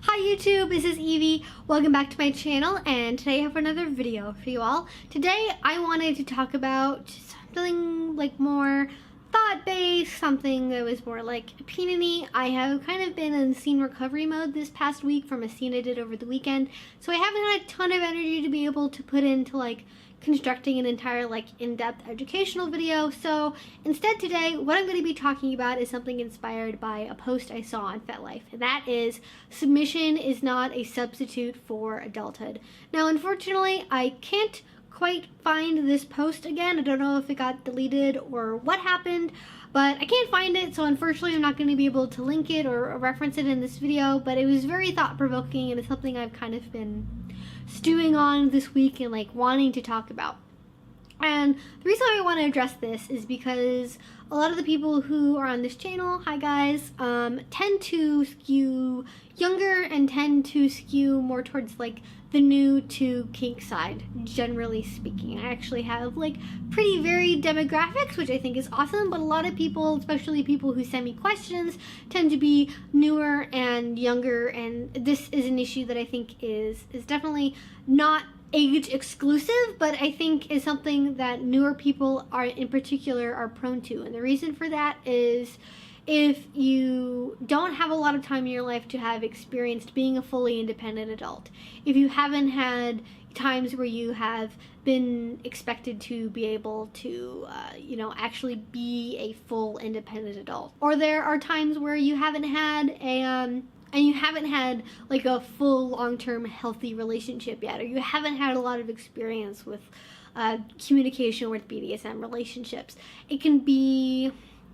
Hi YouTube, this is Evie. Welcome back to my channel, and today I have another video for you all. Today I wanted to talk about something like more thought-based, something that was more like opinion-y. I have kind of been in scene recovery mode this past week from a scene I did over the weekend, so I haven't had a ton of energy to be able to put into like constructing an entire in-depth educational video. So instead today, what I'm going to be talking about is something inspired by a post I saw on FetLife, and that is submission is not a substitute for adulthood. Now unfortunately, I can't quite find this post again. I don't know if it got deleted or what happened, but I can't find it, so unfortunately I'm not going to be able to link it or reference it in this video, but it was very thought-provoking and it's something I've kind of been stewing on this week and wanting to talk about. And the reason I want to address this is because a lot of the people who are on this channel, hi guys, tend to skew younger and tend to skew more towards the new to kink side, generally speaking. I actually have pretty varied demographics, which I think is awesome, but a lot of people, especially people who send me questions, tend to be newer and younger, and this is an issue that I think is definitely not age exclusive, but I think is something that newer people in particular are prone to. And the reason for that is if you don't have a lot of time in your life to have experienced being a fully independent adult, if you haven't had times where you have been expected to be able to actually be a full independent adult, or there are times where you haven't had a full long-term healthy relationship yet, or you haven't had a lot of experience with communication with BDSM relationships, it can be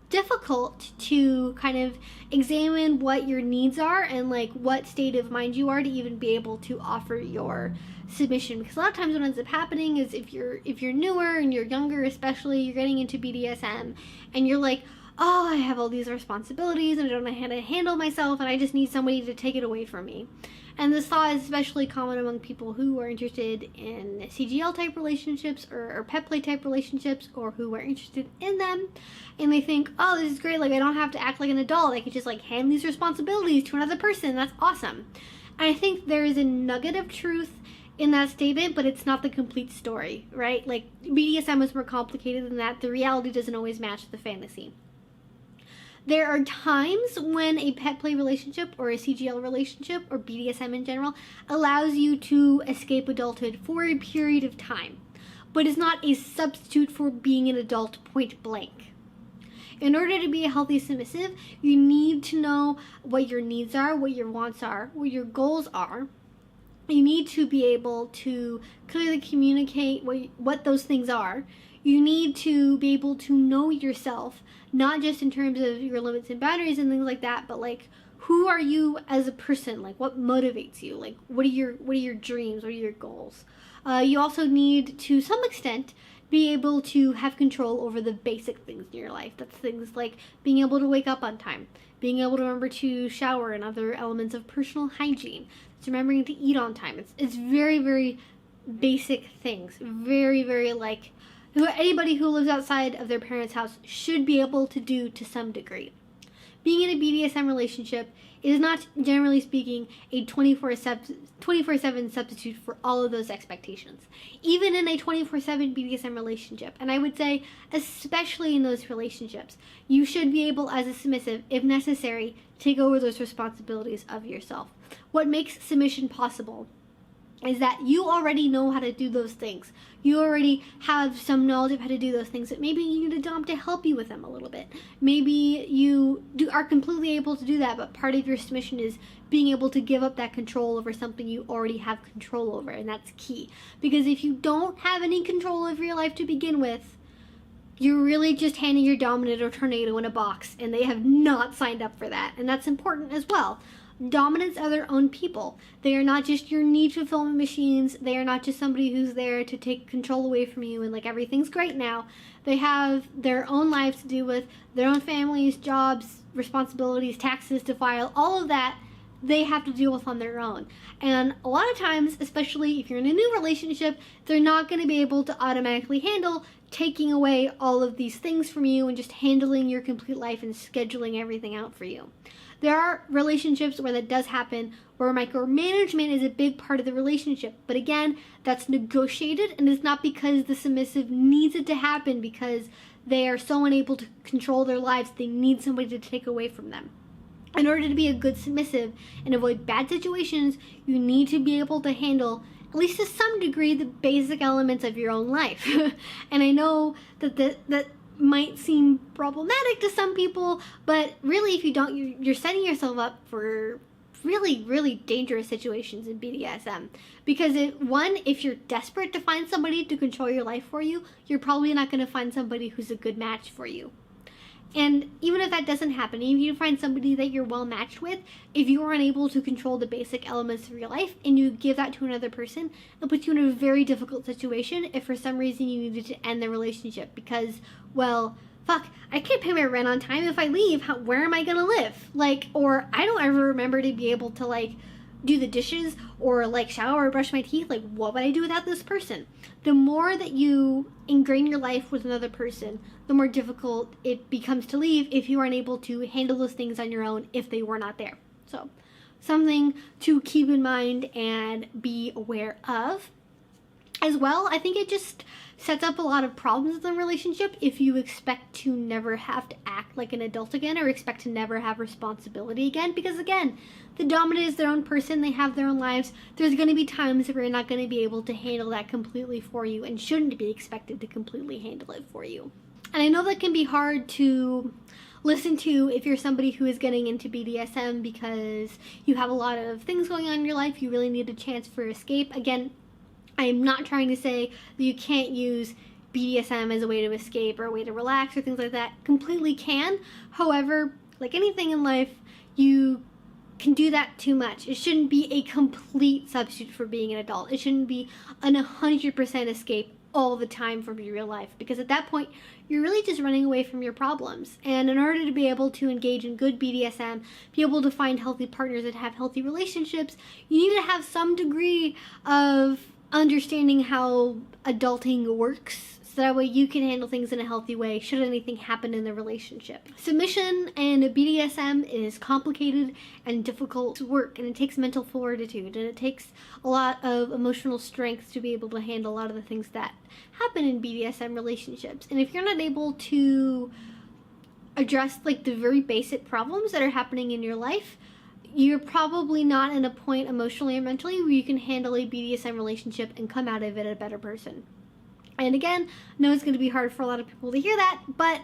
difficult to kind of examine what your needs are and what state of mind you are to even be able to offer your submission. Because a lot of times what ends up happening is if you're newer and you're younger, especially, you're getting into BDSM and you're like, oh, I have all these responsibilities and I don't know how to handle myself and I just need somebody to take it away from me. And this thought is especially common among people who are interested in CGL type relationships or pet play type relationships, or who are interested in them, and they think, oh, this is great, I don't have to act like an adult, I can just hand these responsibilities to another person, that's awesome. And I think there is a nugget of truth in that statement, but it's not the complete story, right? BDSM is more complicated than that. The reality doesn't always match the fantasy. There are times when a pet play relationship or a CGL relationship or BDSM in general allows you to escape adulthood for a period of time, but is not a substitute for being an adult point blank. In order to be a healthy submissive, you need to know what your needs are, what your wants are, what your goals are. You need to be able to clearly communicate what those things are. You need to be able to know yourself, not just in terms of your limits and boundaries and things like that, but who are you as a person? What motivates you? What are your dreams? What are your goals? You also need, to some extent, be able to have control over the basic things in your life. That's things like being able to wake up on time, being able to remember to shower, and other elements of personal hygiene. It's remembering to eat on time. It's very, very basic things. Very, very anybody who lives outside of their parents' house should be able to do to some degree. Being in a BDSM relationship is not, generally speaking, a 24/7 substitute for all of those expectations. Even in a 24/7 BDSM relationship, and I would say especially in those relationships, you should be able, as a submissive, if necessary, take over those responsibilities of yourself. What makes submission possible is that you already know how to do those things. You already have some knowledge of how to do those things, that maybe you need a dom to help you with them a little bit. Maybe you are completely able to do that, but part of your submission is being able to give up that control over something you already have control over, and that's key. Because if you don't have any control over your life to begin with, you're really just handing your dominant or tornado in a box, and they have not signed up for that, and that's important as well. Dominants are their own people. They are not just your need fulfillment machines. They are not just somebody who's there to take control away from you and everything's great now. They have their own lives to deal with, their own families, jobs, responsibilities, taxes to file, all of that they have to deal with on their own. And a lot of times, especially if you're in a new relationship, they're not going to be able to automatically handle taking away all of these things from you and just handling your complete life and scheduling everything out for you. There are relationships where that does happen, where micromanagement is a big part of the relationship. But again, that's negotiated, and it's not because the submissive needs it to happen because they are so unable to control their lives, they need somebody to take away from them. In order to be a good submissive and avoid bad situations, you need to be able to handle, at least to some degree, the basic elements of your own life. And I know that might seem problematic to some people, but really if you don't, you're setting yourself up for really, really dangerous situations in BDSM. Because if you're desperate to find somebody to control your life for you, you're probably not going to find somebody who's a good match for you. And even if that doesn't happen, even if you find somebody that you're well matched with, if you are unable to control the basic elements of your life and you give that to another person, it'll put you in a very difficult situation if for some reason you needed to end the relationship because, well, fuck, I can't pay my rent on time. If I leave, where am I gonna live? Or I don't ever remember to be able to do the dishes or shower or brush my teeth. What would I do without this person? The more that you ingrain your life with another person, the more difficult it becomes to leave if you aren't able to handle those things on your own if they were not there. So something to keep in mind and be aware of. As well, I think it just sets up a lot of problems in the relationship if you expect to never have to act like an adult again or expect to never have responsibility again. Because again, the dominant is their own person, they have their own lives. There's going to be times where you're not going to be able to handle that completely for you and shouldn't be expected to completely handle it for you. And I know that can be hard to listen to if you're somebody who is getting into BDSM because you have a lot of things going on in your life, you really need a chance for escape. Again, I am not trying to say that you can't use BDSM as a way to escape or a way to relax or things like that. Completely can. However, like anything in life, you can do that too much. It shouldn't be a complete substitute for being an adult. It shouldn't be an 100% escape all the time from your real life, because at that point you're really just running away from your problems. And in order to be able to engage in good BDSM, be able to find healthy partners that have healthy relationships, you need to have some degree of understanding how adulting works, so that way you can handle things in a healthy way should anything happen in the relationship. Submission and BDSM is complicated and difficult work, and it takes mental fortitude, and it takes a lot of emotional strength to be able to handle a lot of the things that happen in BDSM relationships. And if you're not able to address the very basic problems that are happening in your life, you're probably not in a point emotionally or mentally where you can handle a BDSM relationship and come out of it a better person. And again, I know it's going to be hard for a lot of people to hear that, but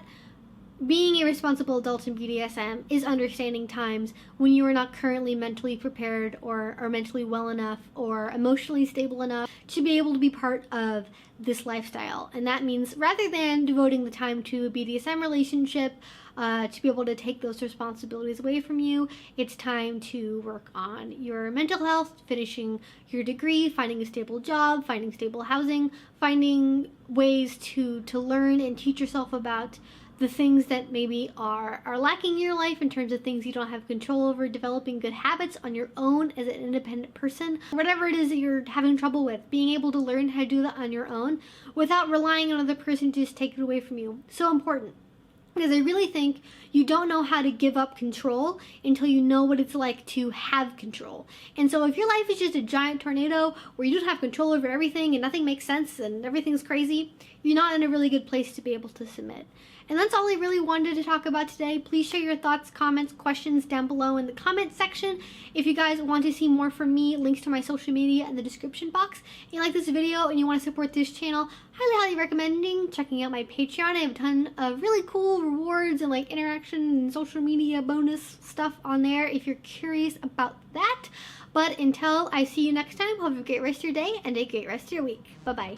being a responsible adult in BDSM is understanding times when you are not currently mentally prepared or mentally well enough or emotionally stable enough to be able to be part of this lifestyle. And that means rather than devoting the time to a BDSM relationship to be able to take those responsibilities away from you, it's time to work on your mental health, finishing your degree, finding a stable job, finding stable housing, finding ways to learn and teach yourself about the things that maybe are lacking in your life in terms of things you don't have control over, developing good habits on your own as an independent person. Whatever it is that you're having trouble with, being able to learn how to do that on your own without relying on another person to just take it away from you. So important. Because I really think you don't know how to give up control until you know what it's like to have control. And so if your life is just a giant tornado where you don't have control over everything and nothing makes sense and everything's crazy, you're not in a really good place to be able to submit. And that's all I really wanted to talk about today. Please share your thoughts, comments, questions down below in the comment section. If you guys want to see more from me, links to my social media in the description box. If you like this video and you want to support this channel, highly recommending checking out my Patreon. I have a ton of really cool rewards and interaction and social media bonus stuff on there if you're curious about that. But until I see you next time, have a great rest of your day and a great rest of your week. Bye-bye.